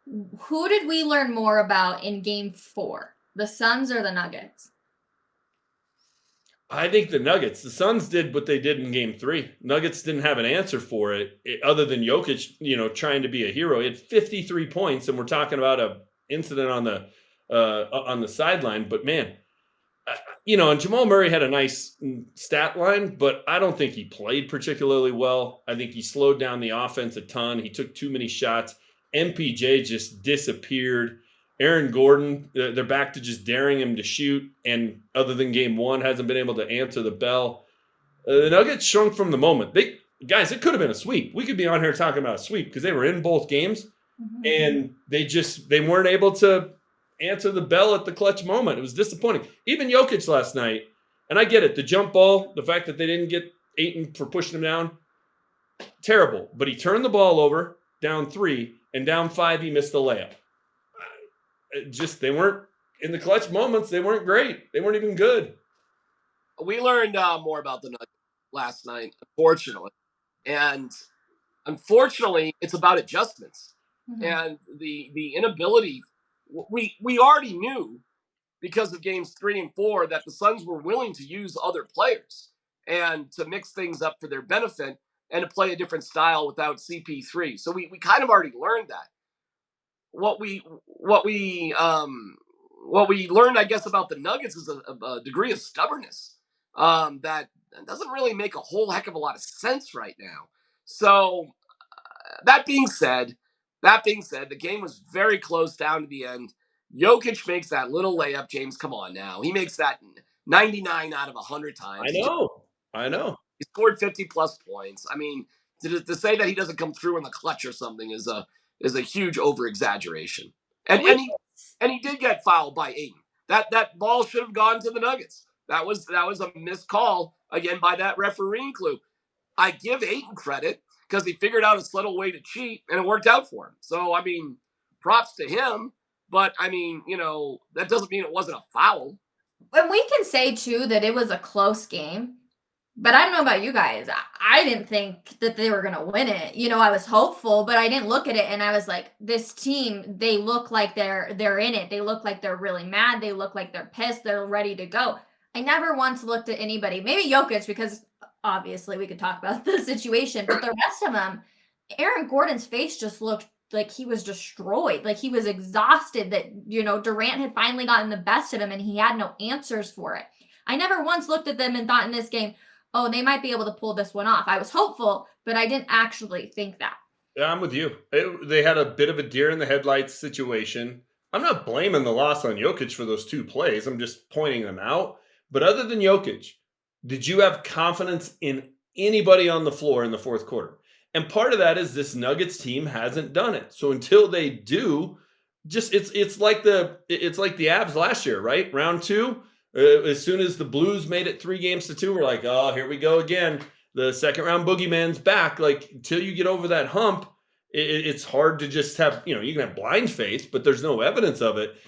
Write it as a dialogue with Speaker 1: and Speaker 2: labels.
Speaker 1: Who did we learn more about in game 4? The Suns or the Nuggets?
Speaker 2: I think the Nuggets. The Suns did what they did in Game 3. Nuggets didn't have an answer for it, other than Jokic, trying to be a hero. He had 53 points, and we're talking about a incident on the sideline. But man, and Jamal Murray had a nice stat line, but I don't think he played particularly well. I think he slowed down the offense a ton. He took too many shots. MPJ just disappeared. Aaron Gordon, they're back to just daring him to shoot, and other than game one, hasn't been able to answer the bell. The Nuggets shrunk from the moment. Guys, it could have been a sweep. We could be on here talking about a sweep because they were in both games, and they weren't able to answer the bell at the clutch moment. It was disappointing. Even Jokic last night, and I get it, the jump ball, the fact that they didn't get Ayton for pushing him down, terrible. But he turned the ball over, down 3, and down 5, he missed the layup. They weren't in the clutch moments. They weren't great. They weren't even good.
Speaker 3: We learned more about the Nuggets last night, unfortunately, and unfortunately, it's about adjustments and the inability. We already knew because of games 3 and 4 that the Suns were willing to use other players and to mix things up for their benefit and to play a different style without CP3. So we kind of already learned that. What we learned, I guess, about the Nuggets is a degree of stubbornness that doesn't really make a whole heck of a lot of sense right now. So that being said, the game was very close down to the end. Jokic makes that little layup. James, come on now. He makes that 99 out of 100 times.
Speaker 2: I know.
Speaker 3: He scored 50 plus points. I mean, to say that he doesn't come through in the clutch or something is a huge over exaggeration. And he did get fouled by Ayton. That ball should have gone to the Nuggets. That was a missed call again by that refereeing clue. I give Ayton credit because he figured out a subtle way to cheat and it worked out for him. So I mean, props to him. But I mean, that doesn't mean it wasn't a foul.
Speaker 1: And we can say too that it was a close game. But I don't know about you guys. I didn't think that they were going to win it. I was hopeful, but I didn't look at it and I was like, this team, they look like they're in it. They look like they're really mad. They look like they're pissed. They're ready to go. I never once looked at anybody, maybe Jokic, because obviously we could talk about the situation, but the rest of them, Aaron Gordon's face just looked like he was destroyed. Like he was exhausted that, Durant had finally gotten the best of him and he had no answers for it. I never once looked at them and thought in this game, oh, they might be able to pull this one off. I was hopeful, but I didn't actually think that.
Speaker 2: Yeah, I'm with you. They had a bit of a deer in the headlights situation. I'm not blaming the loss on Jokic for those 2 plays. I'm just pointing them out. But other than Jokic, did you have confidence in anybody on the floor in the fourth quarter? And part of that is this Nuggets team hasn't done it. So until they do, it's like the Avs last year, right? Round 2, as soon as the Blues made it 3-2, we're like, oh, here we go again. The second round boogeyman's back. Like, until you get over that hump, it's hard to just have, you can have blind faith, but there's no evidence of it.